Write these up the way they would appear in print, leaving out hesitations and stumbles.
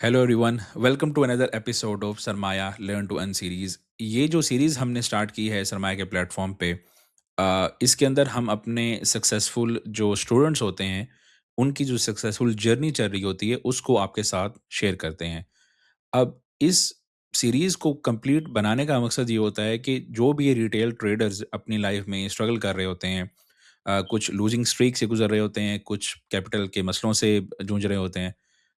Hello everyone, welcome to another episode of Sarmaya learn to earn series. ये जो series हमने start की है सरमाया के प्लेटफॉर्म पे, इसके अंदर हम अपने सक्सेसफुल जो स्टूडेंट्स होते हैं, उनकी जो सक्सेसफुल जर्नी चल रही होती है, उसको आपके साथ शेयर करते हैं। अब इस सीरीज़ को कंप्लीट बनाने का मकसद ये होता है कि जो भी ये रिटेल ट्रेडर्स अपनी लाइफ में स्ट्रगल कर रहे होते हैं, कुछ लूजिंग स्ट्रीक से गुजर रहे होते हैं, कुछ कैपिटल के मसलों से जूझ रहे होते हैं,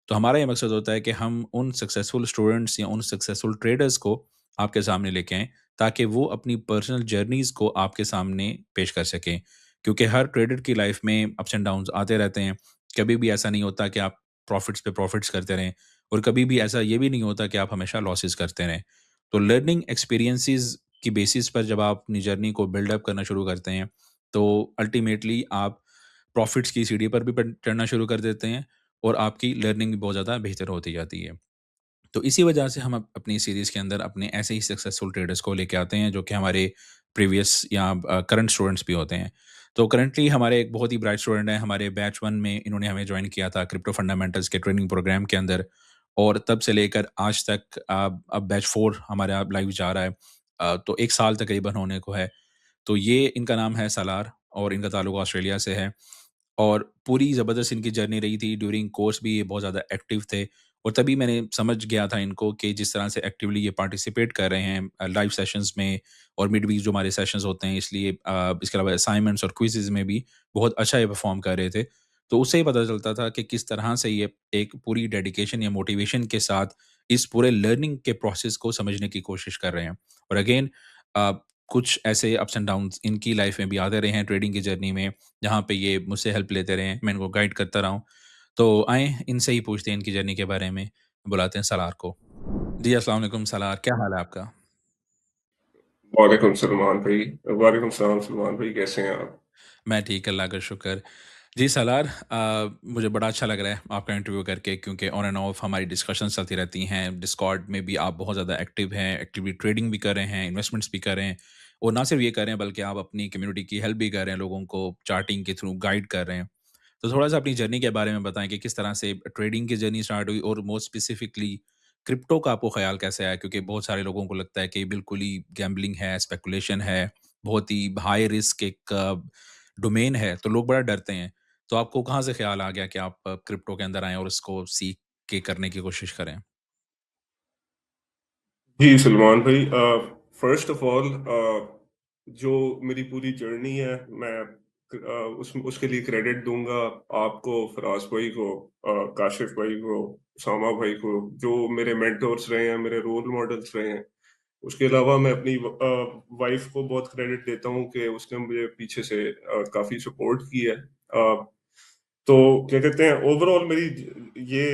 तो हमारा ये मकसद होता है कि हम उन सक्सेसफुल स्टूडेंट्स या उन सक्सेसफुल ट्रेडर्स को आपके सामने लेके आएँ, ताकि वो अपनी पर्सनल जर्नीज़ को आपके सामने पेश कर सकें। क्योंकि हर ट्रेडर की लाइफ में अप्स एंड डाउन्स आते रहते हैं। कभी भी ऐसा नहीं होता कि आप प्रॉफ़िट्स पे प्रॉफ़िट्स करते रहें और कभी भी ऐसा ये भी नहीं होता कि आप हमेशा लॉसेस करते रहें। तो लर्निंग एक्सपीरियंसेस की बेसिस पर जब आप अपनी जर्नी को बिल्ड अप करना शुरू करते हैं, तो अल्टीमेटली आप प्रॉफ़िट्स की सीढ़ी पर भी चढ़ना शुरू कर देते हैं और आपकी लर्निंग भी बहुत ज़्यादा बेहतर होती जाती है। तो इसी वजह से हम अपनी सीरीज़ के अंदर अपने ऐसे ही सक्सेसफुल ट्रेडर्स को लेके आते हैं, जो कि हमारे प्रीवियस या करंट स्टूडेंट्स भी होते हैं। तो करंटली हमारे एक बहुत ही ब्राइट स्टूडेंट हैं, हमारे बैच 1 में इन्होंने हमें जॉइन किया था क्रिप्टो फंडामेंटल्स के ट्रेनिंग प्रोग्राम के अंदर, और तब से लेकर आज तक अब बैच 4 हमारा लाइव जा रहा है। तो 1 साल तकरीबन होने को है। तो ये इनका नाम है सलार और इनका ताल्लुक ऑस्ट्रेलिया से है। और पूरी ज़बरदस्त इनकी जर्नी रही थी, ड्यूरिंग कोर्स भी ये बहुत ज़्यादा एक्टिव थे, और तभी मैंने समझ गया था इनको कि जिस तरह से एक्टिवली ये पार्टिसिपेट कर रहे हैं लाइव सेशंस में और मिड वीक जो हमारे सेशंस होते हैं, इसलिए इसके अलावा असाइनमेंट्स और क्विज़ेज़ में भी बहुत अच्छा ये परफ़ॉर्म कर रहे थे। तो उससे ही पता चलता था कि किस तरह से ये एक पूरी डेडिकेशन या मोटिवेशन के साथ इस पूरे लर्निंग के प्रोसेस को समझने की कोशिश कर रहे हैं। और अगेन अ, कुछ ऐसे अप्स एंड डाउन्स इनकी लाइफ़ में भी आते रहे हैं ट्रेडिंग की जर्नी में, जहाँ पे ये मुझसे हेल्प लेते रहे हैं, मैं इनको गाइड करता रहा हूँ। तो आएँ इनसे ही पूछते हैं इनकी जर्नी के बारे में, बुलाते हैं सलार को। जी, अस्सलाम वालेकुम सलार, क्या हाल है आपका? वालेकुम सलमान भाई। वालेकुम सलाम सलमान भाई, कैसे हैं आप? मैं ठीक, अल्लाह का शुक्र। जी सलार, मुझे बड़ा अच्छा लग रहा है आपका इंटरव्यू करके, क्योंकि ऑन एंड ऑफ हमारी डिस्कशंस चलती रहती हैं। डिस्कॉर्ड में भी आप बहुत ज़्यादा एक्टिव हैं, एक्टिवली ट्रेडिंग भी कर रहे हैं, इन्वेस्टमेंट्स भी कर रहे हैं, और ना सिर्फ ये कर रहे हैं बल्कि आप अपनी कम्युनिटी की हेल्प भी कर रहे हैं, लोगों को चार्टिंग के थ्रू गाइड कर रहे हैं। तो थोड़ा-सा अपनी जर्नी के बारे में बताएँ कि किस तरह से ट्रेडिंग की जर्नी स्टार्ट हुई, और मोर स्पेसिफिकली क्रिप्टो का आपको ख़्याल कैसे आया? क्योंकि बहुत सारे लोगों को लगता है कि बिल्कुल ही गैम्बलिंग है, स्पेकुलेशन है, बहुत ही हाई रिस्क एक डोमेन है, तो लोग बड़ा डरते हैं। तो आपको कहाँ से ख़्याल आ गया कि आप क्रिप्टो के अंदर आएँ और इसको सीख के करने की कोशिश करें? जी सलमान भाई, फ़र्स्ट ऑफ़ ऑल, जो मेरी पूरी जर्नी है, मैं उसके लिए क्रेडिट दूँगा आपको, फ़राज़ भाई को, काशिफ़ भाई को, उसामा भाई को, जो मेरे मेंटोर्स रहे हैं, मेरे रोल मॉडल्स रहे हैं। उसके अलावा मैं अपनी वाइफ़ को बहुत क्रेडिट देता हूँ कि उसने मुझे पीछे से काफ़ी सपोर्ट की है। तो क्या कहते हैं, ओवरऑल मेरी ये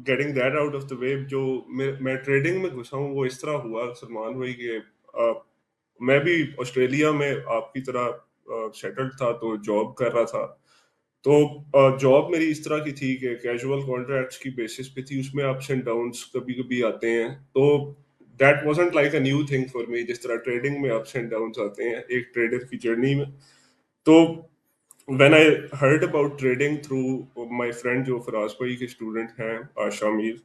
getting that out of the way, जो मैं ट्रेडिंग में घुसा हूँ वो इस तरह हुआ सलमान भाई के, मैं भी ऑस्ट्रेलिया में आपकी तरह सेटल्ड था, तो जॉब कर रहा था। तो जॉब मेरी इस तरह की थी कि कैजुअल कॉन्ट्रैक्ट्स की बेसिस पे थी, उसमें अप्स एंड डाउन्स कभी कभी आते हैं। तो that wasn't like a new thing for me, जिस तरह ट्रेडिंग में अप्स एंड डाउन्स आते हैं एक ट्रेडर की जर्नी में। तो when I heard about trading through my friend, जो फराज भाई के स्टूडेंट हैं, आशा मीर,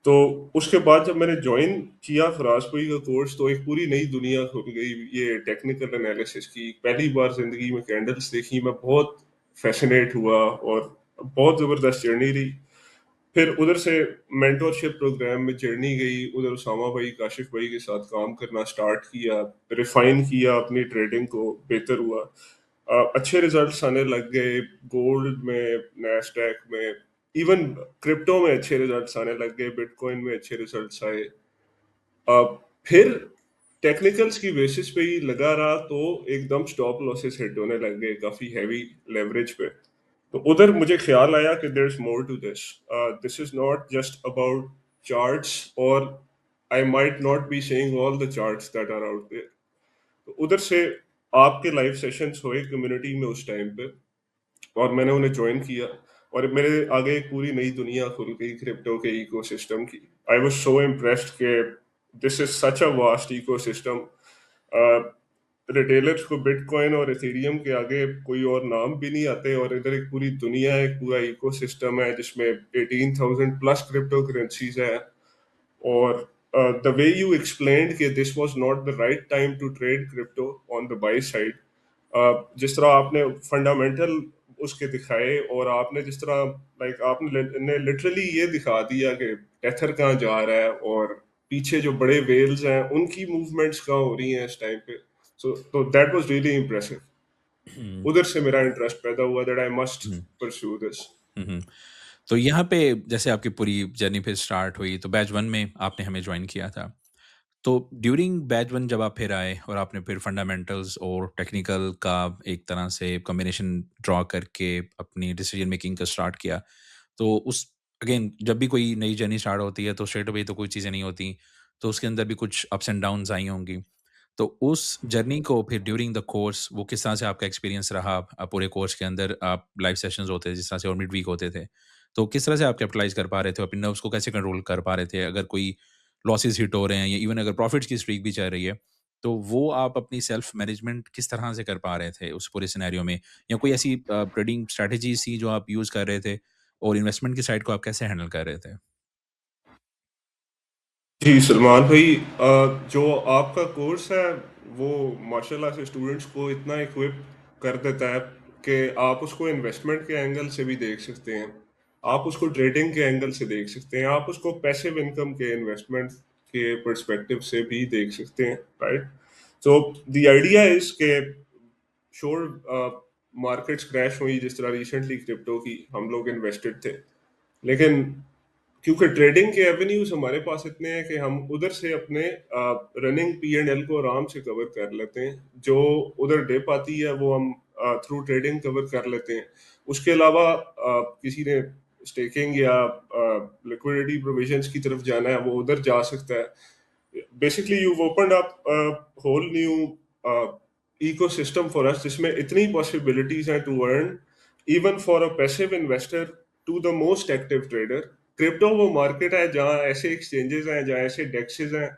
तो उसके बाद जब मैंने ज्वाइन किया फराज भाई का कोर्स, तो एक पूरी नई दुनिया खुल गई ये टेक्निकल एनालिसिस की। पहली बार जिंदगी में कैंडल्स देखी, मैं बहुत फैसिनेट हुआ और बहुत जबरदस्त जर्नी रही। फिर उधर से मेंटोरशिप प्रोग्राम में जर्नी गई, उधर उसामा भाई, काशिफ भाई के साथ काम करना स्टार्ट किया, रिफाइन किया अपनी ट्रेडिंग को, बेहतर हुआ। अच्छे रिजल्ट्स आने लग गए, गोल्ड में, नैस्डैक में, इवन क्रिप्टो में अच्छे रिजल्ट्स आने लग गए, बिटकॉइन में अच्छे रिजल्ट्स आए। फिर टेक्निकल्स की बेसिस पे ही लगा रहा, तो एकदम स्टॉप लॉसेस हिट होने लग गए काफी हैवी लेवरेज पे। तो उधर मुझे ख्याल आया कि there is more to this, this is not just about charts, और I might not be saying all the charts that are out there. तो उधर से आपके लाइव सेशंस हुए कम्युनिटी में उस टाइम पे, और मैंने उन्हें ज्वाइन किया, और मेरे आगे एक पूरी नई दुनिया खुल गई क्रिप्टो के इकोसिस्टम की। आई वाज सो इम्प्रेस्ड कि this is such a vast ecosystem. Retailers को बिटकॉइन और इथेरियम के आगे कोई और नाम भी नहीं आते, और इधर एक पूरी दुनिया है, एक पूरा इकोसिस्टम है जिसमें 18,000 प्लस क्रिप्टो करेंसीज है। और द वे यू एक्सप्लेन्ड कि this was not the right time to trade crypto on the buy side, जिस तरह आपने फंडामेंटल उसके दिखाए, और आपने जिस तरह लाइक आपने लिटरली ये दिखा दिया कि टेथर कहाँ जा रहा है, और पीछे जो बड़े वेल्स हैं उनकी मूवमेंट्स कहाँ हो रही हैं इस टाइम पे। सो तो दैट वाज रियली इम्प्रेसिव। हुँ, उधर से मेरा इंटरेस्ट पैदा हुआ that I must hmm, pursue this. Hmm, hmm. तो यहाँ पे जैसे आपकी पूरी जर्नी फिर स्टार्ट हुई, तो बैच 1 में आपने हमें जॉइन किया था। तो ड्यूरिंग बैच 1 जब आप फिर आए और आपने फिर फंडामेंटल्स और टेक्निकल का एक तरह से कॉम्बिनेशन ड्रॉ करके अपनी डिसीजन मेकिंग का स्टार्ट किया, तो उस अगेन जब भी कोई नई जर्नी स्टार्ट होती है तो स्ट्रेट अवे तो कोई चीज़ें नहीं होती, तो उसके अंदर भी कुछ अप्स एंड डाउन्स आई होंगी। तो उस जर्नी को फिर ड्यूरिंग द कोर्स वो किस तरह से आपका एक्सपीरियंस रहा? पूरे कोर्स के अंदर आप लाइव सेशंस होते थे जिस तरह से और मिड वीक होते थे। तो किस तरह से आप कैपिटलाइज़ कर पा रहे थे? अपने नर्व्स को कैसे कंट्रोल कर पा रहे थे? अगर कोई लॉसेस हिट हो रहे हैं या इवन अगर प्रॉफिट्स की स्ट्रीक भी चल रही है, तो वो आप अपनी सेल्फ मैनेजमेंट किस तरह से कर पा रहे थे उस पूरे सिनेरियो में? या कोई ऐसी ट्रेडिंग स्ट्रैटेजीज़ थी जो आप यूज़ कर रहे थे और इन्वेस्टमेंट की साइड को आप कैसे हैंडल कर रहे थे? जी सलमान भाई, जो आपका कोर्स है वो माशाल्लाह से स्टूडेंट्स को इतना इक्विप कर देता है कि आप उसको इन्वेस्टमेंट के एंगल से भी देख सकते हैं, आप उसको ट्रेडिंग के एंगल से देख सकते हैं, आप उसको पैसिव इनकम के इन्वेस्टमेंट के पर्सपेक्टिव से भी देख सकते हैं, right. So the idea is के श्योर मार्केट्स क्रैश हुई जिस तरह रिसेंटली क्रिप्टो की, हम लोग इन्वेस्टेड थे, लेकिन क्योंकि ट्रेडिंग के एवेन्यूज हमारे पास इतने हैं कि हम उधर से अपने रनिंग पी एंड एल को आराम से कवर कर लेते हैं, जो उधर डिप आती है वो हम थ्रू ट्रेडिंग कवर कर लेते हैं। उसके अलावा किसी ने स्टेकिंग या लिक्विडिटी प्रोविजंस की तरफ जाना है वो उधर जा सकता है। Basically you opened up whole new ecosystem for us, जिसमें इतनी पॉसिबिलिटीज हैं to earn, even for a passive investor to the most active trader. Crypto वो मार्केट है जहाँ ऐसे एक्सचेंजेस हैं, जहाँ ऐसे डेक्सेस हैं,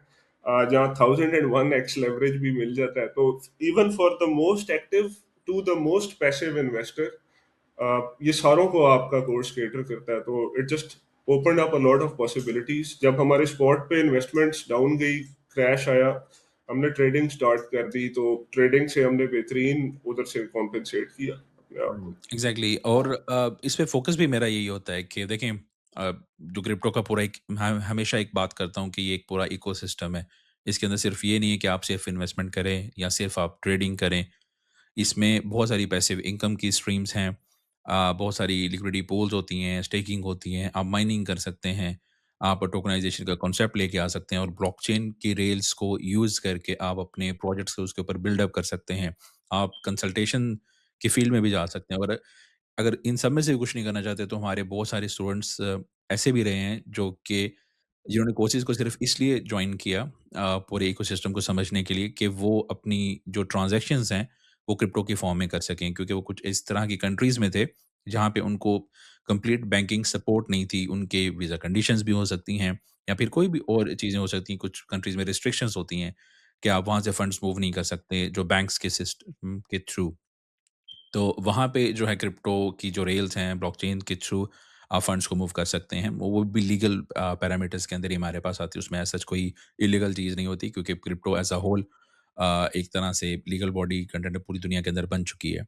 जहाँ 1001x लेवरेज भी मिल जाता है। तो even for the most active to the most passive investor, ये सारों को आपका कोर्स केटर करता है। तो it just open up a lot of possibilities. जब हमारे स्पॉट पे इन्वेस्टमेंट्स डाउन गई, क्रैश आया, हमने ट्रेडिंग स्टार्ट कर दी, तो ट्रेडिंग से हमने बेहतरीन उधर से कॉम्पेंसेट किया अपने आप को। एग्ज़ैक्टली और इस पे फ़ोकस भी मेरा यही होता है कि देखें जो क्रिप्टो का पूरा एक मैं हमेशा एक बात करता हूँ कि ये एक पूरा इकोसिस्टम है। इसके अंदर सिर्फ़ ये नहीं है कि आप सिर्फ़ इन्वेस्टमेंट करें या सिर्फ़ आप ट्रेडिंग करें। इसमें बहुत सारी पैसिव इनकम की स्ट्रीम्स हैं। बहुत सारी लिक्विडिटी पूल्स होती हैं, स्टेकिंग होती हैं, आप माइनिंग कर सकते हैं, आप टोकनाइज़ेशन का कॉन्सेप्ट लेके आ सकते हैं और ब्लॉकचेन की रेल्स को यूज़ करके आप अपने प्रोजेक्ट्स को उसके ऊपर बिल्ड अप कर सकते हैं। आप कंसल्टेशन की फ़ील्ड में भी जा सकते हैं और अगर इन सब में से भी कुछ नहीं करना चाहते तो हमारे बहुत सारे स्टूडेंट्स ऐसे भी रहे हैं जो कि जिन्होंने कोर्सेज़ को सिर्फ़ इसलिए जॉइन किया पूरे इकोसिस्टम को समझने के लिए कि वो अपनी जो ट्रांज़ैक्शंस हैं, वो क्रिप्टो की फ़ॉर्म में कर सकें क्योंकि वो कुछ इस तरह की कंट्रीज़ में थे, जहाँ पे उनको कंप्लीट बैंकिंग सपोर्ट नहीं थी। उनके वीज़ा कंडीशंस भी हो सकती हैं या फिर कोई भी और चीज़ें हो सकती हैं। कुछ कंट्रीज़ में रिस्ट्रिक्शंस होती हैं कि आप वहाँ से फंड्स मूव नहीं कर सकते, जो बैंक्स के सिस्टम के थ्रू। तो वहाँ पे जो है क्रिप्टो की जो रेल्स हैं, ब्लॉकचेन के थ्रू आप फंड्स को मूव कर सकते हैं। वो भी लीगल पैरामीटर्स के अंदर ही हमारे पास आती है, उसमें ऐसा कोई इल्लीगल चीज़ नहीं होती क्योंकि क्रिप्टो एज़ अ होल एक तरह से लीगल बॉडी कंटेंट पूरी दुनिया के अंदर बन चुकी है।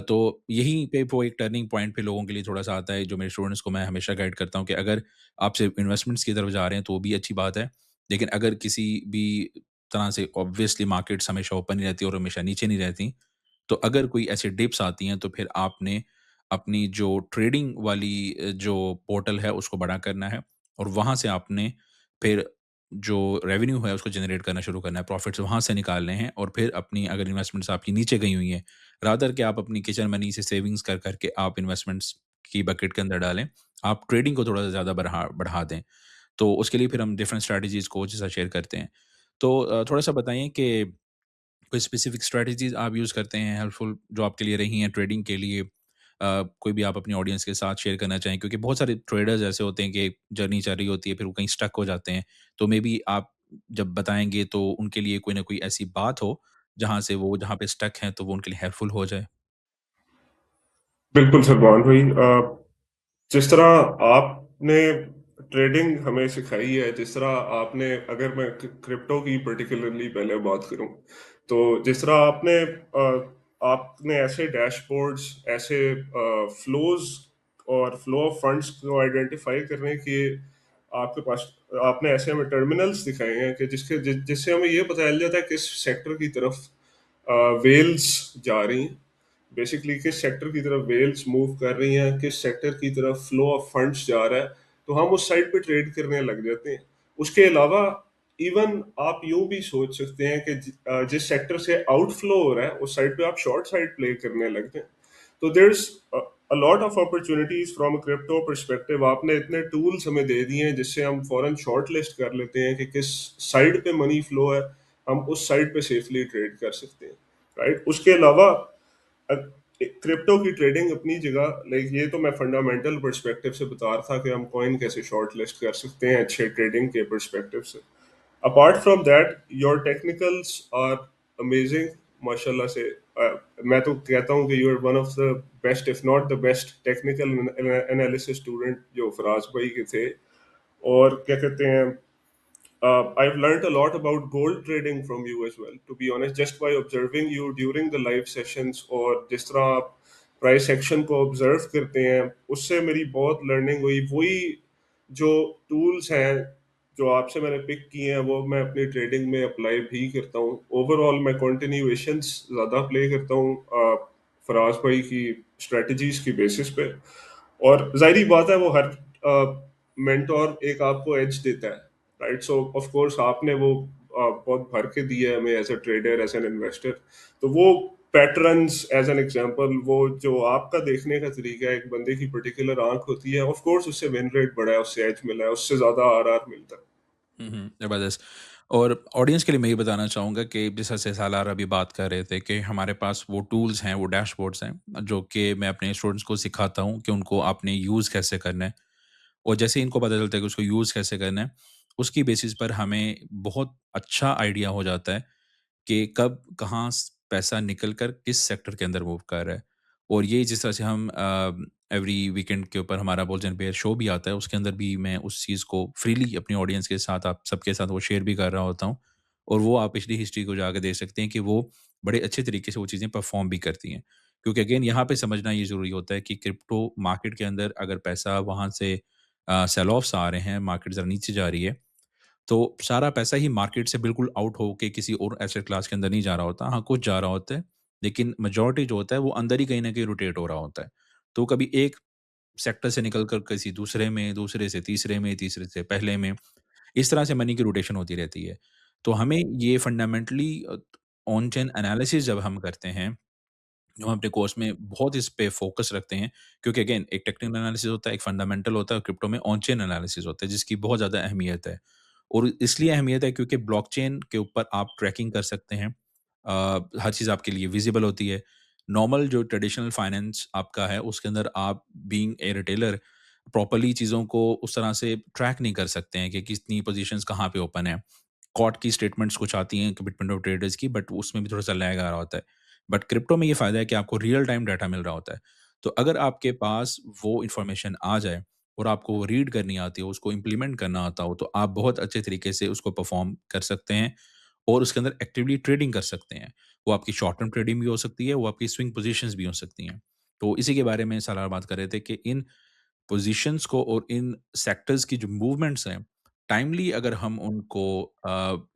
तो यहीं पे वो एक टर्निंग पॉइंट पे लोगों के लिए थोड़ा-सा आता है, जो मेरे स्टूडेंट्स को मैं हमेशा गाइड करता हूँ कि अगर आप सिर्फ इन्वेस्टमेंट्स की तरफ जा रहे हैं, तो वो भी अच्छी बात है। लेकिन अगर किसी भी तरह से ऑब्वियसली मार्केट्स हमेशा ओपन नहीं रहती और हमेशा नीचे नहीं रहती, तो अगर कोई ऐसी डिप्स आती हैं तो फिर आपने अपनी जो ट्रेडिंग वाली जो पोर्टल है उसको बड़ा करना है और वहाँ से आपने फिर जो रेवेन्यू है उसको जनरेट करना शुरू करना है, प्रॉफिट्स वहाँ से निकालने हैं और फिर अपनी अगर इन्वेस्टमेंट्स आपकी नीचे गई हुई हैं, रादर कि आप अपनी किचन मनी से सेविंग्स कर कर के आप इन्वेस्टमेंट्स की बकेट के अंदर डालें, आप ट्रेडिंग को थोड़ा-सा ज़्यादा बढ़ा बढ़ा दें। तो उसके लिए फिर हम डिफरेंट स्ट्रैटेजीज़ कोच के साथ शेयर करते हैं। तो थोड़ा-सा बताइए कि कोई स्पेसिफिक स्ट्रैटेजीज़ आप यूज़ करते हैं हेल्पफुल जो आपके लिए रही हैं ट्रेडिंग के लिए? कोई भी आप अपनी ऑडियंस के साथ शेयर करना चाहें क्योंकि बहुत सारे ट्रेडर्स ऐसे होते हैं कि जर्नी चल रही होती है फिर वो कहीं स्टक हो जाते हैं। तो मेबी आप जब बताएँगे तो उनके लिए कोई ना कोई ऐसी बात हो जहाँ पे स्टक हैं, तो वो उनके लिए हेल्पफुल हो जाए? बिल्कुल सलमान भाई, जिस तरह आपने ट्रेडिंग हमें सिखाई है, जिस तरह आपने, अगर मैं क्रिप्टो की पर्टिकुलरली पहले बात करूं, तो जिस तरह आपने ऐसे डैशबोर्ड्स, ऐसे फ्लोज और फ्लो ऑफ फंड्स को आइडेंटिफाई करने के आपके पास, आपने ऐसे हमें टर्मिनल्स दिखाए हैं कि जिससे हमें ये पता चल जाता है किस सेक्टर की तरफ वेल्स जा रही हैं, बेसिकली किस सेक्टर की तरफ वेल्स मूव कर रही हैं, किस सेक्टर की तरफ फ्लो ऑफ फंड्स जा रहा है, तो हम उस साइड पे ट्रेड करने लग जाते हैं। उसके अलावा इवन आप यूं भी सोच सकते हैं कि जिस सेक्टर से आउटफ्लो हो रहा है उस साइड पे आप शॉर्ट साइड प्ले करने लग जाए। तो there's a lot of opportunities from crypto perspective. आपने इतने टूल्स हमें दे दिए हैं जिससे हम फौरन शॉर्ट लिस्ट कर लेते हैं कि किस साइड पे मनी फ्लो है, हम उस साइड पे सेफली ट्रेड कर सकते हैं, राइट। उसके अलावा क्रिप्टो की ट्रेडिंग अपनी जगह, लाइक ये तो मैं फंडामेंटल पर्सपेक्टिव से बता रहा था कि हम कॉइन कैसे शॉर्ट लिस्ट कर सकते हैं अच्छे ट्रेडिंग के पर्सपेक्टिव से। Apart from that, your technicals are amazing, माशाल्लाह से। मैं तो कहता हूँ कि you are one of the best, if not the best technical analysis student जो फराज भाई के थे। और क्या कहते हैं, I've learned a lot about gold trading from you as well, to be honest, just by observing you during the live sessions, और जिस तरह आप प्राइस एक्शन को ऑब्जर्व करते हैं, उससे मेरी बहुत लर्निंग हुई। वही जो टूल्स हैं जो आपसे मैंने पिक किए हैं, वो मैं अपनी ट्रेडिंग में अप्लाई भी करता हूँ। ओवरऑल मैं कंटिन्यूएशंस ज़्यादा प्ले करता हूँ फराज भाई की स्ट्रेटजीज की बेसिस पे। और जाहिर बात है वो हर मेंटोर एक आपको एज देता है, राइट। सो ऑफ कोर्स आपने वो बहुत भर के दिया है हमें as a trader, as an investor. तो वो पैटर्न्स, एज एन एग्जांपल, वो जो आपका देखने का तरीका है, एक बंदे की पर्टिकुलर आंख होती है, ऑफ कोर्स उससे विन रेट बढ़ा है, उससे एज मिला है, उससे ज्यादा आरआर मिलता है। हुँ, हुँ, ज़बरदस्त। और ऑडियंस के लिए मैं ये बताना चाहूँगा कि जैसा सेसालार अभी बात कर रहे थे कि हमारे पास वो टूल्स हैं, वो डैशबोर्ड्स हैं, जो कि मैं अपने स्टूडेंट्स को सिखाता हूँ कि उनको आपने यूज़ कैसे करना है। और जैसे ही इनको पता चलता है कि उसको यूज़ कैसे करना है, उसकी बेसिस पर हमें बहुत अच्छा आइडिया हो जाता है कि कब, कहाँ पैसा निकल कर किस सेक्टर के अंदर मूव कर रहा है। और ये जिस तरह से हम एवरी वीकेंड के ऊपर हमारा बुल्स एंड बेयर शो भी आता है, उसके अंदर भी मैं उस चीज़ को फ्रीली अपनी ऑडियंस के साथ, आप सबके साथ वो शेयर भी कर रहा होता हूँ। और वो आप पिछली हिस्ट्री को जाकर देख सकते हैं कि वो बड़े अच्छे तरीके से वो चीज़ें परफॉर्म भी करती हैं। क्योंकि अगेन यहाँ पे समझना ये ज़रूरी होता है कि क्रिप्टो मार्केट के अंदर अगर पैसा वहाँ से सेल ऑफ्स आ रहे हैं, मार्केट ज़रा नीचे जा रही है, तो सारा पैसा ही मार्केट से बिल्कुल आउट होके किसी और एसेट क्लास के अंदर नहीं जा रहा होता। हाँ, कुछ जा रहा होता है, लेकिन मेजॉरिटी जो होता है वो अंदर ही कहीं न कहीं रोटेट हो रहा होता है। तो कभी एक सेक्टर से निकल कर किसी दूसरे में, दूसरे से तीसरे में, तीसरे से पहले में, इस तरह से मनी की रोटेशन होती रहती है। तो हमें ये फंडामेंटली ऑन चेन एनालिसिस जब हम करते हैं, जो हम अपने कोर्स में बहुत इस पे फ़ोकस रखते हैं, क्योंकि अगेन एक टेक्निकल एनालिसिस होता है, एक फंडामेंटल होता है और क्रिप्टो में ऑन चेन एनालिसिस होता है, जिसकी बहुत ज़्यादा अहमियत है। और इसलिए अहमियत है क्योंकि ब्लॉकचेन के ऊपर आप ट्रैकिंग कर सकते हैं। हर चीज़ आपके लिए विज़िबल होती है। नॉर्मल जो ट्रेडिशनल फाइनेंस आपका है, उसके अंदर आप बीइंग ए रिटेलर प्रॉपर्ली चीज़ों को उस तरह से ट्रैक नहीं कर सकते हैं कि कितनी पोज़ीशंस कहाँ पे ओपन है। कॉर्ट की स्टेटमेंट्स कुछ आती हैं कमिटमेंट ऑफ ट्रेडर्स की, बट उसमें भी थोड़ा-सा लैग आ रहा होता है। बट क्रिप्टो में ये फ़ायदा है कि आपको रियल टाइम डाटा मिल रहा होता है। तो अगर आपके पास वो इन्फॉर्मेशन आ जाए और आपको वो रीड करनी आती हो, उसको इम्प्लीमेंट करना आता हो, तो आप बहुत अच्छे तरीके से उसको परफ़ॉर्म कर सकते हैं और उसके अंदर एक्टिवली ट्रेडिंग कर सकते हैं। वो आपकी शॉर्ट टर्म ट्रेडिंग भी हो सकती है, वो आपकी स्विंग पोज़ीशंस भी हो सकती हैं। तो इसी के बारे में सलाह बात कर रहे थे कि इन पोज़ीशंस को और इन सेक्टर्स की जो मूवमेंट्स हैं, टाइमली अगर हम उनको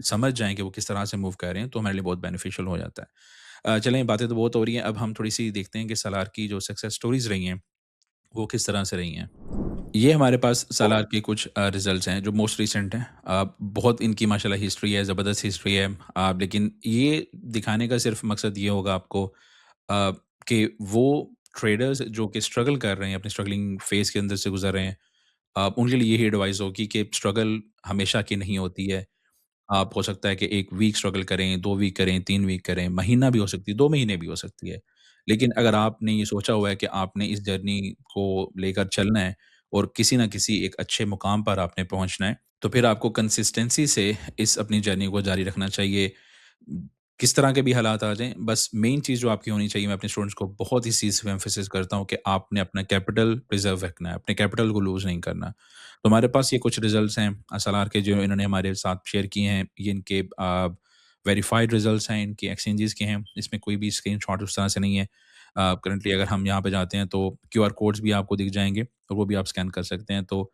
समझ जाएँ कि वो किस तरह से मूव कर रहे हैं, तो हमारे लिए बहुत बेनिफिशियल हो जाता है। चलें, बातें तो बहुत हो रही हैं, अब हम थोड़ी-सी देखते हैं कि सलार की जो सक्सेस स्टोरीज़ रही हैं, वो किस तरह से रही हैं। ये हमारे पास सालार के कुछ रिज़ल्ट्स हैं जो मोस्ट रिसेंट हैं। बहुत इनकी माशाल्लाह हिस्ट्री है, ज़बरदस्त हिस्ट्री है। लेकिन ये दिखाने का सिर्फ़ मकसद ये होगा आपको कि वो ट्रेडर्स जो कि स्ट्रगल कर रहे हैं, अपने स्ट्रगलिंग फ़ेज़ के अंदर से गुज़र रहे हैं, उनके लिए यही एडवाइस होगी कि स्ट्रगल हमेशा की नहीं होती है। आप हो सकता है कि 1 वीक स्ट्रगल करें, 2 वीक करें, 3 वीक करें, महीना भी हो सकती है, 2 महीने भी हो सकती है। लेकिन अगर आपने ये सोचा हुआ है कि आपने इस जर्नी को लेकर चलना है और किसी न किसी एक अच्छे मुकाम पर आपने पहुँचना है, तो फिर आपको कंसिस्टेंसी से इस अपनी जर्नी को जारी रखना चाहिए। किस तरह के भी हालात आ जाएँ, बस मेन चीज़ जो आपकी होनी चाहिए, मैं अपने स्टूडेंट्स को बहुत इस चीज़ पे एम्फसिस करता हूँ कि आपने अपना कैपिटल प्रिज़र्व रखना है, अपने कैपिटल को लूज़ नहीं करना। तो हमारे पास ये कुछ रिज़ल्ट्स हैं एसएलआर के जो इन्होंने हमारे साथ शेयर किए हैं, ये इनके वेरिफाइड रिज़ल्ट्स हैं, इनके एक्सचेंजेस के हैं, इसमें कोई भी स्क्रीनशॉट उस तरह से नहीं है। करंटली अगर हम यहाँ पे जाते हैं तो क्यूआर कोड्स भी आपको दिख जाएँगे और वो भी आप स्कैन कर सकते हैं। तो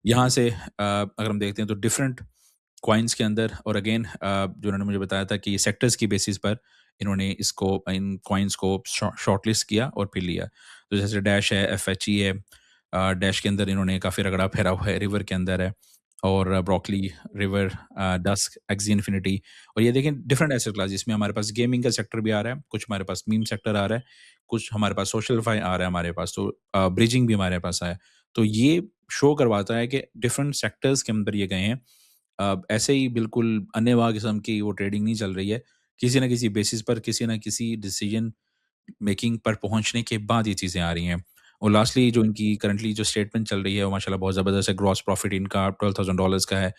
यहाँ से अगर हम देखते हैं तो डिफरेंट कॉइन्स के अंदर और अगेन जो उन्होंने मुझे बताया था कि सेक्टर्स की बेसिस पर इन्होंने इसको इन कॉइन्स को शॉर्टलिस्ट किया और फिर लिया। तो जैसे डैश है, एफएचई है, डैश के अंदर इन्होंने काफ़ी रगड़ा फेरा हुआ है, रिवर के अंदर है और broccoli, river, dusk, Axie Infinity और ये देखें डिफरेंट एसेट क्लास जिसमें हमारे पास गेमिंग का सेक्टर भी आ रहा है, कुछ हमारे पास मीम सेक्टर आ रहा है, कुछ हमारे पास सोशलिफाई आ रहा है हमारे पास, तो ब्रिजिंग भी हमारे पास है। तो ये शो करवाता है कि डिफरेंट सेक्टर्स के अंदर ये गए हैं। ऐसे ही बिल्कुल अन्नेवाह किस्म की वो ट्रेडिंग नहीं चल रही है। किसी न किसी बेसिस पर, किसी न किसी डिसीजन मेकिंग पर पहुँचने के बाद ये चीज़ें आ रही हैं। और लास्टली जो इनकी करंटली जो स्टेटमेंट चल रही है वो माशाल्लाह बहुत ज़बरदस्त है। ग्रॉस प्रॉफिट इनका $12,000 का है,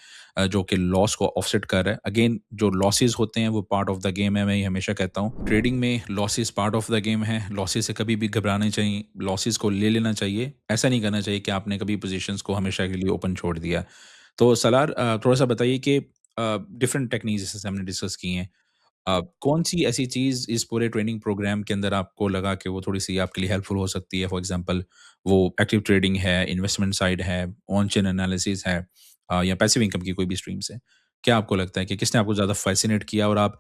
जो कि लॉस को ऑफसेट कर रहा है। अगेन जो लॉसेस होते हैं वो पार्ट ऑफ द गेम है, मैं ये हमेशा कहता हूँ। ट्रेडिंग में losses part of the game है। लॉसेस से कभी भी घबराना नहीं चाहिए, लॉसेस को ले लेना चाहिए। ऐसा नहीं करना चाहिए कि आपने कभी पोज़ीशंस को हमेशा के लिए ओपन छोड़ दिया। तो सलार थोड़ा-सा बताइए कि डिफरेंट टेक्नीक्स जैसे हमने डिस्कस की हैं, कौन-सी ऐसी चीज़ इस पूरे ट्रेनिंग प्रोग्राम के अंदर आपको लगा कि वो थोड़ी-सी आपके लिए हेल्पफुल हो सकती है? फॉर एग्ज़ाम्पल वो एक्टिव ट्रेडिंग है, इन्वेस्टमेंट साइड है, ऑन चेन एनालिसिस है, या पैसिव इनकम की कोई भी स्ट्रीम्स है। क्या आपको लगता है कि किसने आपको ज़्यादा फ़ैसिनेट किया और आप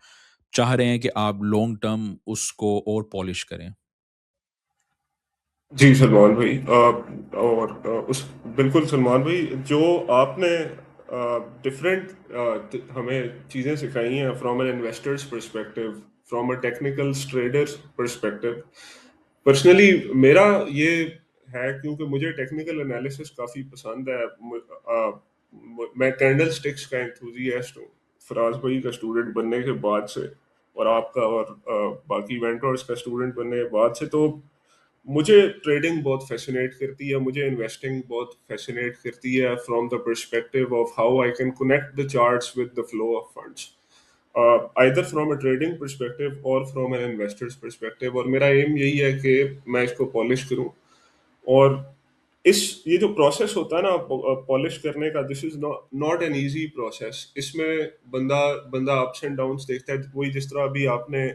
चाह रहे हैं कि आप लॉन्ग टर्म उसको और पॉलिश करें? जी, सलमान भाई, और उस बिल्कुल सलमान भाई, जो आपने डिफरेंट हमें चीज़ें सिखाई हैं from an investor's perspective, from a technical trader's perspective. Personally मेरा ये है, क्योंकि मुझे टेक्निकल एनालिसिस काफ़ी पसंद है। मैं कैंडल स्टिक्स का एंथुसियास्ट हूँ, फराज भाई का स्टूडेंट बनने के बाद से, और आपका और बाकी वेंटर्स का स्टूडेंट बनने के बाद से। तो मुझे ट्रेडिंग बहुत फैसिनेट करती है, मुझे इन्वेस्टिंग बहुत फैसिनेट करती है from the perspective of how I can connect the charts with the flow of funds, either from a trading perspective और फ्रॉम एन इन्वेस्टर्स पर्सपेक्टिव। और मेरा एम यही है कि मैं इसको पॉलिश करूं। और इस ये जो प्रोसेस होता है ना पॉलिश करने का, this is not an easy process. इसमें बंदा बंदा अप्स एंड डाउन्स देखता है। वही जिस तरह अभी आपने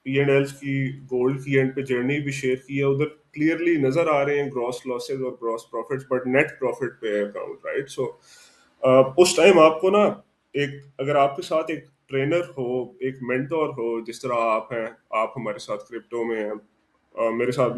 पी एंड एल्स की, गोल्ड की एंड पे जर्नी भी शेयर की है, उधर क्लियरली नजर आ रहे हैं ग्रॉस लॉसेस और gross profits, but net profit पे है अकाउंट, राइट? सो उस टाइम आपको ना, एक अगर आपके साथ एक ट्रेनर हो, एक मेंटोर हो, जिस तरह आप हैं, आप हमारे साथ क्रिप्टो में हैं, मेरे साथ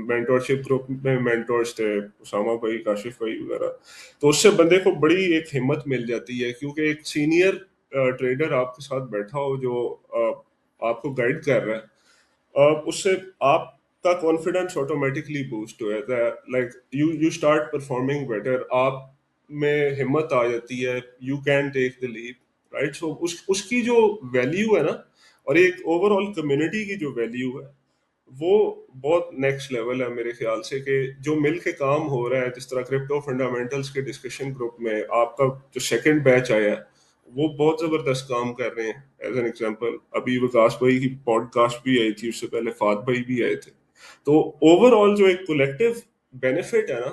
मेंटोरशिप ग्रुप में मेंटोर्स थे, उसामा भाई, काशिफ भाई वगैरह। तो उससे बंदे को बड़ी एक हिम्मत मिल जाती है, क्योंकि एक सीनियर ट्रेडर आपके साथ बैठा हो जो आपको गाइड कर रहा है, उससे आपका कॉन्फिडेंस ऑटोमेटिकली बूस्ट हो जाता है। Like you you start performing better, आप में हिम्मत आ जाती है, you can take the leap, right? So उसकी जो वैल्यू है ना, और एक ओवरऑल कम्युनिटी की जो वैल्यू है, वो बहुत नेक्स्ट लेवल है मेरे ख्याल से। कि जो मिल के काम हो रहा है, जिस तरह क्रिप्टो फंडामेंटल्स के डिस्कशन ग्रुप में आपका जो सेकंड बैच आया है, वो बहुत जबरदस्त काम कर रहे हैं। एज एन एग्जांपल, अभी विकास भाई की पॉडकास्ट भी आई थी, उससे पहले फात भाई भी आए थे। तो ओवरऑल जो एक कलेक्टिव बेनिफिट है ना,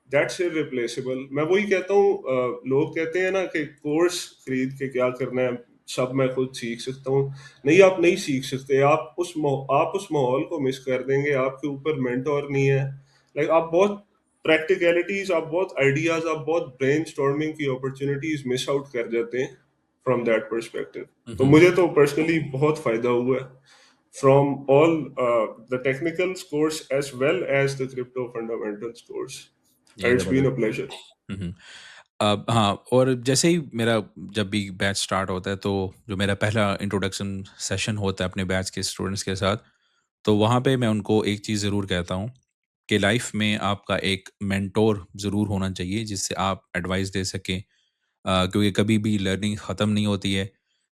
दैट्स इररिप्लेसेबल। मैं वही कहता हूँ, लोग कहते हैं ना कि कोर्स खरीद के क्या करना है, सब मैं खुद सीख सकता हूँ। नहीं, आप नहीं सीख सकते। आप उस माहौल को मिस कर देंगे, आपके ऊपर मेंटोर नहीं है। लाइक आप बहुत प्रैक्टिकलिटीज, आप बहुत आइडियाज, आप बहुत ब्रेनस्टॉर्मिंग की अपॉर्चुनिटीज मिस आउट कर जाते हैं फ्रॉम दैट पर्सपेक्टिव। हुँ, तो हुँ। मुझे तो पर्सनली बहुत फायदा हुआ है from all the technical course as well as the crypto fundamentals course. ये It's been ज़बरदस्त। a pleasure. हुँ, हुँ। हाँ, और जैसे ही मेरा जब भी बैच स्टार्ट होता है, तो जो मेरा पहला इंट्रोडक्शन सेशन होता है अपने बैच के स्टूडेंट्स के साथ, तो वहाँ पे मैं उनको एक चीज़ ज़रूर कहता हूँ कि लाइफ़ में आपका एक मेंटोर ज़रूर होना चाहिए, जिससे आप एडवाइस दे सकें। क्योंकि कभी भी लर्निंग ख़त्म नहीं होती है।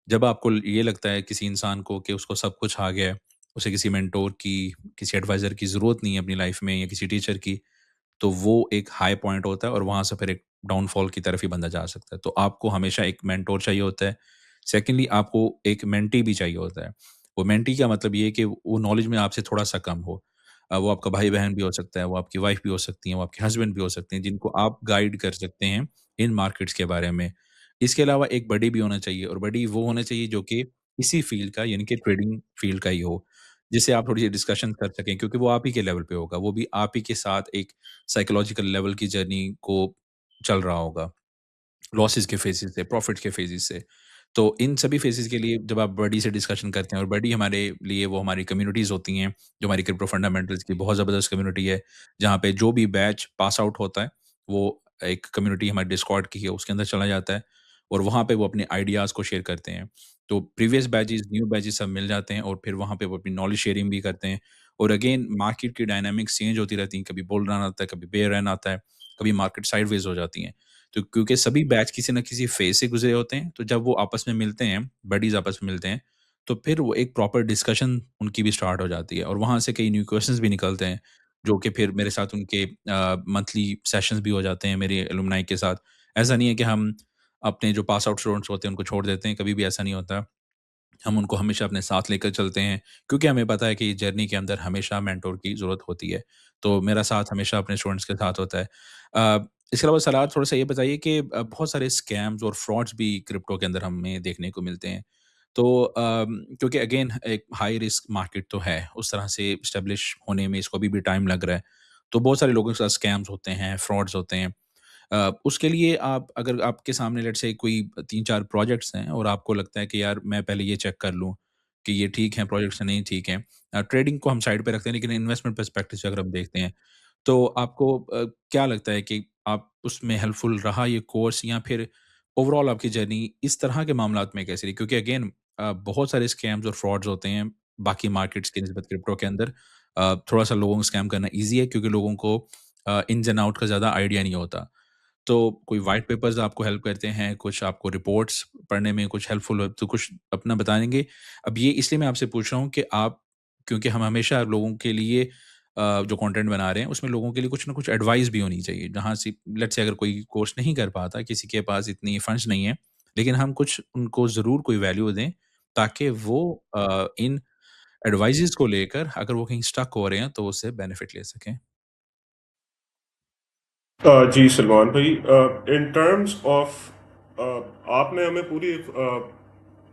जब आपको ये लगता है किसी इंसान को कि उसको सब कुछ आ गया है, उसे किसी मेंटोर की, किसी एडवाइज़र की ज़रूरत नहीं है अपनी लाइफ़ में या किसी टीचर की, तो वो एक हाई पॉइंट होता है और वहाँ से फिर एक डाउनफॉल की तरफ ही बंदा जा सकता है। तो आपको हमेशा एक मेंटोर चाहिए होता है, सेकंडली आपको एक मेंटी भी चाहिए होता है। वो मेंटी का मतलब ये है कि वो नॉलेज में आपसे थोड़ा-सा कम हो। वो आपका भाई-बहन भी हो सकता है, वो आपकी वाइफ़ भी हो सकती हैं, वो आपके हस्बैंड भी हो सकते हैं, जिनको आप गाइड कर सकते हैं इन मार्केट्स के बारे में। इसके अलावा एक बडी भी होना चाहिए और बडी वो होना चाहिए जो कि इसी फ़ील्ड का यानी कि ट्रेडिंग फ़ील्ड का ही हो, जिससे आप थोड़ी-सी डिस्कशन कर सकें क्योंकि वो आप ही के लेवल पे होगा। वो भी आप ही के साथ एक साइकोलॉजिकल लेवल की जर्नी को चल रहा होगा। लॉसेस के फेजेज़ से, प्रॉफिट्स के फेजेज़ से। तो इन सभी फेजेज़ के लिए जब आप बडी से डिस्कशन करते हैं और बडी हमारे लिए वो हमारी कम्युनिटीज़ होती हैं, जो हमारी क्रिप्टो फंडामेंटल्स की बहुत ज़बरदस्त कम्युनिटी है, जहाँ पे जो भी बैच पास आउट होता है, वो एक कम्युनिटी हमारी डिस्कॉर्ड की है, उसके अंदर चला जाता है और वहाँ पे वो अपने आइडियाज़ को शेयर करते हैं। तो प्रीवियस बैचेज़, न्यू बैचेज़ सब मिल जाते हैं और फिर वहाँ पे वो अपनी नॉलेज शेयरिंग भी करते हैं और अगेन मार्केट की डायनामिक्स चेंज होती रहती हैं, कभी बुल रन आता है, कभी बेयर रन आता है, कभी मार्केट साइडवेज़ हो जाती हैं। तो क्योंकि सभी बैच किसी न किसी फेज़ से गुज़रे होते हैं, तो जब वो आपस में मिलते हैं, बडीज़ आपस में मिलते हैं, तो फिर वो एक प्रॉपर डिस्कशन उनकी भी स्टार्ट हो जाती है और वहाँ से कई न्यू क्वेश्चंस भी निकलते हैं, जो कि फिर मेरे साथ उनके मंथली सेशंस भी हो जाते हैं मेरे एलुमनाई के साथ। ऐसा नहीं है कि हम अपने जो पास आउट स्टूडेंट्स होते हैं, उनको छोड़ देते हैं, कभी भी ऐसा नहीं होता। हम उनको हमेशा अपने साथ लेकर चलते हैं क्योंकि हमें पता है कि जर्नी के अंदर हमेशा मेंटर की ज़रूरत होती है। तो मेरा साथ हमेशा अपने स्टूडेंट्स के साथ होता है। इसके अलावा सलाह थोड़ा-सा ये बताइए कि बहुत सारे स्कैम्स और फ्रॉड्स भी क्रिप्टो के अंदर हमें देखने को मिलते हैं। तो क्योंकि अगेन एक हाई रिस्क मार्केट तो है, उस तरह से एस्टेब्लिश होने में इसको अभी भी टाइम लग रहा है। तो बहुत सारे लोगों के साथ स्कैम्स होते हैं, फ्रॉड्स होते हैं। उसके लिए आप अगर आपके सामने लेट्स से कोई 3-4 प्रोजेक्ट्स हैं और आपको लगता है कि यार मैं पहले ये चेक कर लूँ कि ये ठीक है प्रोजेक्ट्स या नहीं ठीक है। ट्रेडिंग को हम साइड पे रखते हैं लेकिन इन्वेस्टमेंट पर्सपेक्टिव से अगर हम देखते हैं, तो आपको क्या लगता है कि आप उसमें हेल्पफुल रहा ये कोर्स या फिर ओवरऑल आपकी जर्नी इस तरह के मामलात में कैसी रही? क्योंकि अगेन बहुत सारे स्कैम्स और फ्रॉड्स होते हैं बाकी मार्केट्स की निस्बत क्रिप्टो के अंदर। थोड़ा-सा लोगों को स्कैम करना ईज़ी है क्योंकि लोगों को इन्स एंड आउट का ज़्यादा आइडिया नहीं होता। तो कोई व्हाइट पेपर्स आपको हेल्प करते हैं, कुछ आपको रिपोर्ट्स पढ़ने में कुछ हेल्पफुल हो तो कुछ अपना बताएँगे? अब ये इसलिए मैं आपसे पूछ रहा हूँ कि आप क्योंकि हम हमेशा लोगों के लिए जो कंटेंट बना रहे हैं, उसमें लोगों के लिए कुछ ना कुछ एडवाइस भी होनी चाहिए। जहाँ से लेट्स से अगर कोई कोर्स नहीं कर पाता, किसी के पास इतनी फंड्स नहीं है, लेकिन हम कुछ उनको ज़रूर कोई वैल्यू दें, ताकि वो इन एडवाइसेज़ को लेकर अगर वो कहीं स्टक हो रहे हैं, तो उससे बेनिफिट ले सकें। जी सलमान भाई, इन टर्म्स ऑफ आपने हमें पूरी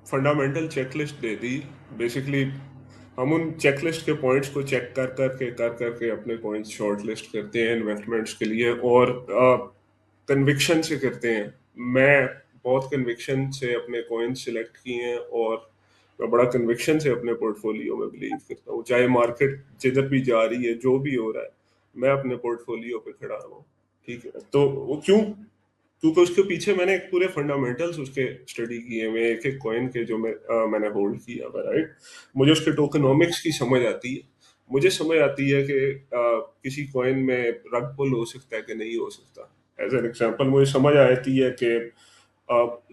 फंडामेंटल चेकलिस्ट दे दी। बेसिकली हम उन चेकलिस्ट के पॉइंट्स को चेक कर करके अपने पॉइंट्स शॉर्ट लिस्ट करते हैं इन्वेस्टमेंट्स के लिए और कन्विक्शन से करते हैं। मैं बहुत कन्विक्शन से अपने कॉइन्स सिलेक्ट किए हैं और मैं बड़ा कन्विक्शन से अपने पोर्टफोलियो में बिलीव करता हूँ, चाहे मार्केट जिधर भी जा रही है, जो भी हो रहा है, मैं अपने पोर्टफोलियो पे खड़ा हूँ। ठीक है, तो वो क्यों? क्योंकि उसके पीछे मैंने एक पूरे फंडामेंटल्स उसके स्टडी किए हुए हैं, एक-एक कॉइन के जो मैंने होल्ड किया हुआ है, राइट? मुझे उसके टोकेनोमिक्स की समझ आती है। मुझे समझ आती है कि किसी कॉइन में रग पुल हो सकता है कि नहीं हो सकता। एज़ एन एग्ज़ाम्पल मुझे समझ आती है कि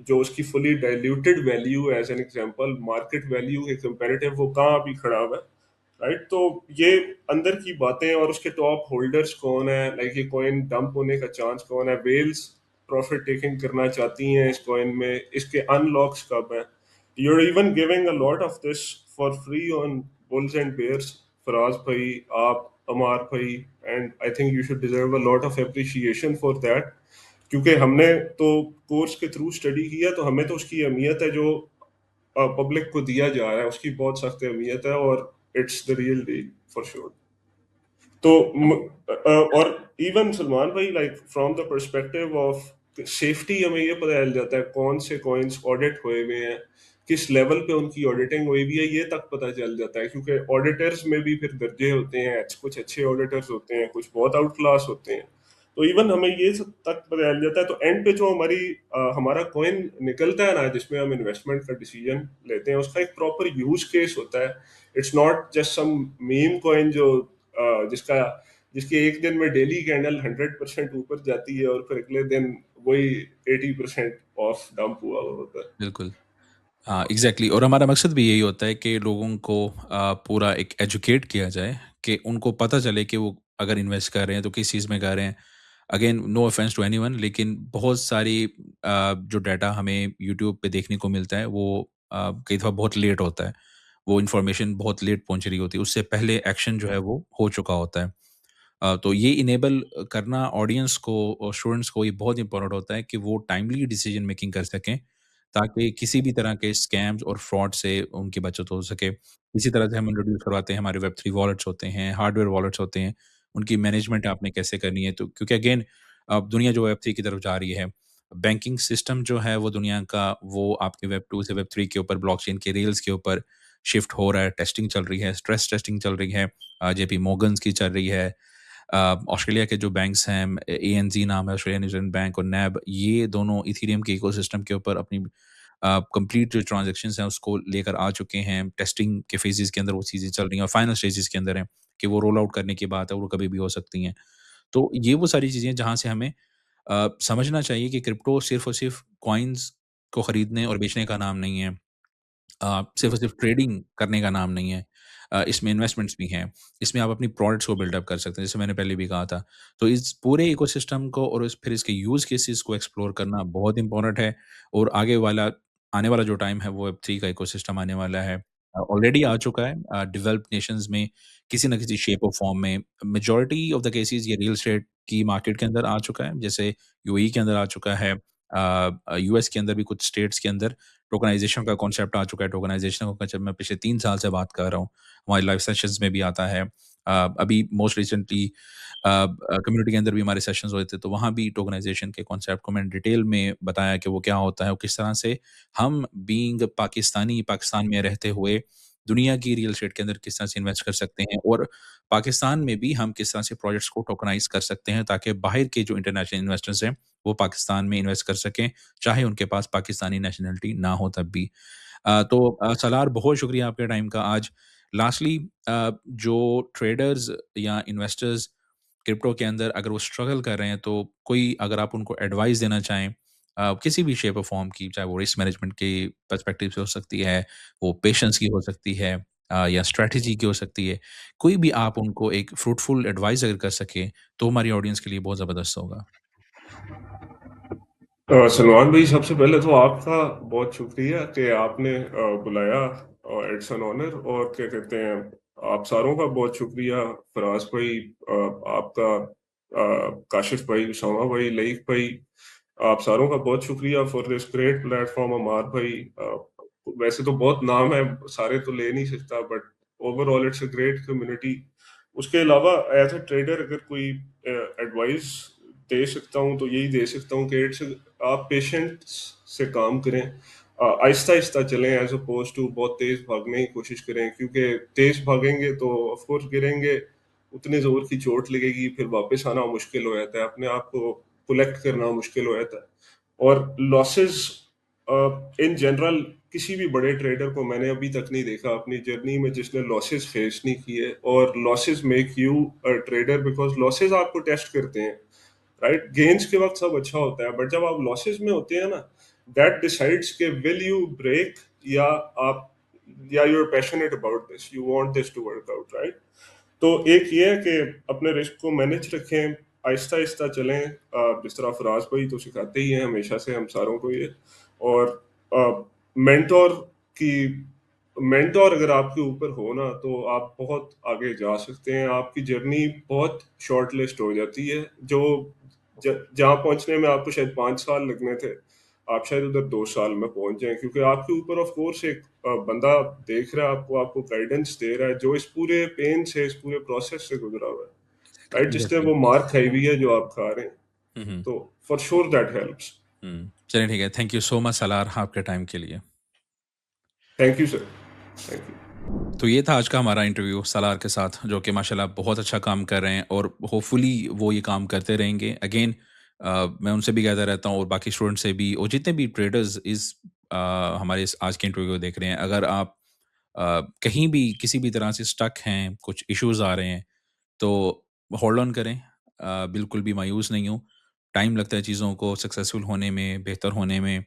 जो उसकी fully diluted value as an example market value के कंपैरेटिव वो कहाँ अभी खड़ा हुआ है। राइट, तो ये अंदर की बातें और उसके टॉप होल्डर्स कौन है, लाइक ये कॉइन डंप होने का चांस कौन है, वेल्स प्रॉफिट टेकिंग करना चाहती हैं इस कॉइन में, इसके अनलॉक्स कब हैं। you're even giving a lot of this for free on bulls and bears, Faraz भाई, आप, अमार भाई, and I think you should deserve a lot of appreciation for that, क्योंकि हमने तो कोर्स के थ्रू स्टडी किया तो हमें तो उसकी अहमियत है जो पब्लिक को दिया जा रहा है उसकी बहुत सख्त अहमियत है और it's the real deal for sure. तो और इवन सलमान भाई, like from the perspective of safety, हमें ये पता चल जाता है कौन से कॉइन्स ऑडिट हुए हुए हैं, किस लेवल पे उनकी ऑडिटिंग हुई हुई है, ये तक पता चल जाता है, क्योंकि ऑडिटर्स में भी फिर दर्जे होते हैं, कुछ अच्छे ऑडिटर्स होते हैं, कुछ बहुत आउट क्लास होते हैं। तो इवन हमें ये सब तक पता चल जाता है, तो एंड पे जो हमारा कॉइन निकलता है ना, जिसमें हम इन्वेस्टमेंट का डिसीजन लेते हैं, उसका एक प्रॉपर यूज केस होता है। It's not just some meme coin जो जिसका जिसकी एक दिन में डेली कैंडल 100% ऊपर जाती है और फिर अगले दिन वही 80% ऑफ डंप हुआ होता है। बिल्कुल। हाँ, एग्ज़ैक्टली और हमारा मकसद भी यही होता है कि लोगों को पूरा एक एजुकेट किया जाए कि उनको पता चले कि वो अगर इन्वेस्ट कर रहे हैं तो किस चीज़ में कर रहे हैं। Again no offence to anyone, लेकिन बहुत सारी जो डाटा हमें यूट्यूब पे देखने को मिलता है वो कई दफ़ा बहुत लेट होता है। वो इन्फॉर्मेशन बहुत लेट पहुँच रही होती है, उससे पहले एक्शन जो है वो हो चुका होता है। तो ये इनेबल करना ऑडियंस को और स्टूडेंट्स को ये बहुत इम्पोर्टेंट होता है कि वो टाइमली डिसीजन मेकिंग कर सकें, ताकि किसी भी तरह के स्कैम्स और फ्रॉड से उनकी बचत हो सके। इसी तरह से हम इंट्रोड्यूस करवाते हैं, हमारे वेब 3 वॉलेट्स होते हैं, हार्डवेयर वॉलेट्स होते हैं, उनकी मैनेजमेंट आपने कैसे करनी है। तो क्योंकि अगेन अब दुनिया जो वेब 3 की तरफ जा रही है, बैंकिंग सिस्टम जो है वो दुनिया का वो आपके वेब 2 से वेब 3 के ऊपर ब्लॉकचेन के रेल्स के ऊपर शिफ्ट हो रहा है, टेस्टिंग चल रही है, स्ट्रेस टेस्टिंग चल रही है, जेपी मॉर्गन्स की चल रही है। ऑस्ट्रेलिया के जो बैंक्स हैं, एएनजी नाम है, ऑस्ट्रेलियन न्यूज़ीलैंड बैंक और नैब, ये दोनों इथेरियम के इकोसिस्टम के ऊपर अपनी कंप्लीट जो ट्रांज़ैक्शंस हैं उसको लेकर आ चुके हैं। टेस्टिंग के फेजेज़ के अंदर वो चीज़ें चल रही हैं और फाइनल स्टेजेज़ के अंदर हैं कि वो रोल आउट करने की बात है, वो कभी भी हो सकती हैं। तो ये वो सारी चीज़ें हैं जहाँ से हमें समझना चाहिए कि क्रिप्टो सिर्फ़ और सिर्फ़ कॉइन्स को खरीदने और बेचने का नाम नहीं है। सिर्फ़ और सिर्फ़ ट्रेडिंग करने का नाम नहीं है। इसमें इन्वेस्टमेंट्स भी हैं। इसमें आप अपनी प्रोडक्ट्स को बिल्डअप कर सकते हैं, जैसे मैंने पहले भी कहा था। तो इस पूरे इकोसिस्टम को और फिर इसके यूज़ केसेज़ को एक्सप्लोर करना बहुत इम्पोर्टेंट है और आने वाला जो टाइम है वो वेब 3 का इकोसिस्टम आने वाला है। ऑलरेडी आ चुका है डेवलप्ड नेशंस में किसी न किसी शेप और फॉर्म में। मेजॉरिटी ऑफ द केसेज़ ये रियल एस्टेट की मार्केट के अंदर आ चुका है, जैसे यूएई के अंदर आ चुका है। यूएस के अंदर भी कुछ स्टेट्स के अंदर टोकनाइज़ेशन का कॉन्सेप्ट आ चुका है। टोकनाइज़ेशन का कॉन्सेप्ट मैं पिछले 3 साल से बात कर रहा हूँ। हमारे लाइव सेशंस में भी आता है। अभी मोस्ट रिसेंटली कम्युनिटी के अंदर भी हमारे सेशंस हुए थे, तो वहाँ भी टोकनाइज़ेशन के कॉन्सेप्ट को मैंने डिटेल में बताया कि वो क्या होता है और किस तरह से हम बीइंग पाकिस्तानी, पाकिस्तान में रहते हुए दुनिया की रियल एस्टेट के अंदर किस तरह से इन्वेस्ट कर सकते हैं और पाकिस्तान में भी हम किस तरह से प्रोजेक्ट्स को टोकनाइज़ कर सकते हैं, ताकि बाहर के जो इंटरनेशनल इन्वेस्टर्स हैं, वो पाकिस्तान में इन्वेस्ट कर सकें, चाहे उनके पास पाकिस्तानी नेशनैलिटी ना हो तब भी। तो सलार, बहुत शुक्रिया आपके टाइम का आज। लास्टली जो ट्रेडर्स या इन्वेस्टर्स क्रिप्टो के अंदर अगर वो स्ट्रगल कर रहे हैं, तो कोई अगर आप उनको एडवाइस देना चाहें किसी भी शेप और फॉर्म की, चाहे वो रिस्क मैनेजमेंट के पर्सपेक्टिव से हो सकती है, वो पेशेंस की हो सकती है या स्ट्रैटेजी की हो सकती है। कोई भी आप उनको एक फ्रूटफुल एडवाइस अगर कर सकें, तो हमारी ऑडियंस के लिए बहुत ज़बरदस्त होगा। सलमान भाई, सबसे पहले तो आपका बहुत शुक्रिया कि आपने बुलाया। It's an honour. और क्या कहते हैं, आप सारों का बहुत शुक्रिया। फराज भाई, आपका, काशिफ भाई, उसामा भाई, लईक भाई, आप सारों का बहुत शुक्रिया फॉर दिस ग्रेट प्लेटफॉर्म। अमार भाई, वैसे तो बहुत नाम है, सारे तो ले नहीं सकता, but overall it's a great community. उसके अलावा एज अ ट्रेडर अगर कोई एडवाइस दे सकता हूँ तो यही दे सकता हूँ कि इट्स, आप पेशेंट से काम करें, आहिस्ता आहिस्ता चलें, एज अपोज टू बहुत तेज भागने की कोशिश करें, क्योंकि तेज भागेंगे तो ऑफ कोर्स गिरेंगे, उतने जोर की चोट लगेगी, फिर वापस आना मुश्किल हो जाता है, अपने आप को कलेक्ट करना मुश्किल हो जाता है। और लॉसेस इन जनरल, किसी भी बड़े ट्रेडर को मैंने अभी तक नहीं देखा अपनी जर्नी में जिसने लॉसेस फेस नहीं किए। और losses make you a trader, because losses आपको टेस्ट करते हैं, राइट? गेन्स के वक्त सब अच्छा होता है, बट जब आप लॉसेस में होते हैं ना, दैट डिसाइड्स के विल यू ब्रेक, या आप, या you are passionate about this, you want this to work out, right? तो एक ये है कि अपने रिस्क को मैनेज रखें, आहिस्ता आहिस्ता चलें। जिस तरह फराज भाई तो सिखाते ही हैं हमेशा से हम सारों को ये। और मेंटोर की, मेंटोर अगर आपके ऊपर हो ना, तो आप बहुत आगे जा सकते हैं। आपकी जर्नी बहुत शॉर्ट लिस्ट हो जाती है। जो जहाँ पहुंचने में आपको शायद 5 साल लगने थे, आप शायद उधर 2 साल में पहुंच जाएं, क्योंकि आपके ऊपर ऑफ कोर्स एक बंदा देख रहा है आपको, आपको गाइडेंस दे रहा है, जो इस पूरे पेन से, इस पूरे प्रोसेस से गुजरा हुआ है, राइट? जिसने एग्ज़ैक्टली। वो मार खाई हुई है जो आप खा रहे हैं। हुँ, हुँ। तो फॉर श्योर दैट हेल्प्स। चलिए ठीक है। Thank you so much Salaar आपके टाइम के लिए। Thank you sir. Thank you. तो ये था आज का हमारा इंटरव्यू सलार के साथ, जो कि माशाल्लाह बहुत अच्छा काम कर रहे हैं और होपफुली वो ये काम करते रहेंगे। अगेन मैं उनसे भी कहता रहता हूँ और बाकी स्टूडेंट से भी और जितने भी ट्रेडर्स हमारे इस आज के इंटरव्यू को देख रहे हैं, अगर आप कहीं भी किसी भी तरह से स्टक हैं, कुछ इश्यूज़ आ रहे हैं, तो होल्ड ऑन करें। बिल्कुल भी मायूस नहीं हों। टाइम लगता है चीज़ों को सक्सेसफुल होने में, बेहतर होने में।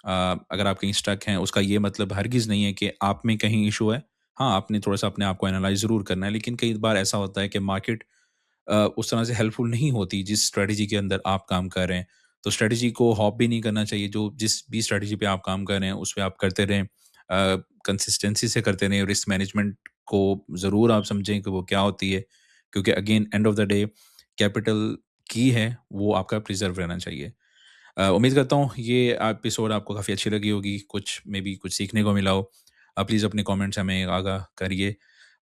अगर आप कहीं स्टक हैं, उसका ये मतलब हरगिज़ नहीं है कि आप में कहीं इश्यू है। हाँ, आपने थोड़ा-सा अपने आप को एनालाइज़ ज़रूर करना है, लेकिन कई बार ऐसा होता है कि मार्केट उस तरह से हेल्पफुल नहीं होती जिस स्ट्रैटेजी के अंदर आप काम कर रहे हैं। तो स्ट्रैटेजी को हॉप भी नहीं करना चाहिए, जो जिस भी स्ट्रैटेजी पे आप काम कर रहे हैं, उस पे आप करते रहें। कंसिस्टेंसी से करते रहें, रिस्क मैनेजमेंट को ज़रूर आप समझें कि वो क्या होती है, क्योंकि again end of the day capital की है, वो आपका प्रिज़र्व रहना चाहिए। उम्मीद करता हूँ ये एपिसोड आपको काफ़ी अच्छी लगी होगी, कुछ मे बी कुछ सीखने को मिला हो। प्लीज़ अपने कमेंट्स हमें आगाह करिए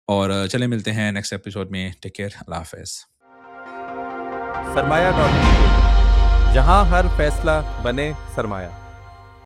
और चलिए मिलते हैं नेक्स्ट एपिसोड में। टेक केयर, अल्लाह हाफ़िज़। सरमाया.tk, जहां हर फैसला बने सरमाया।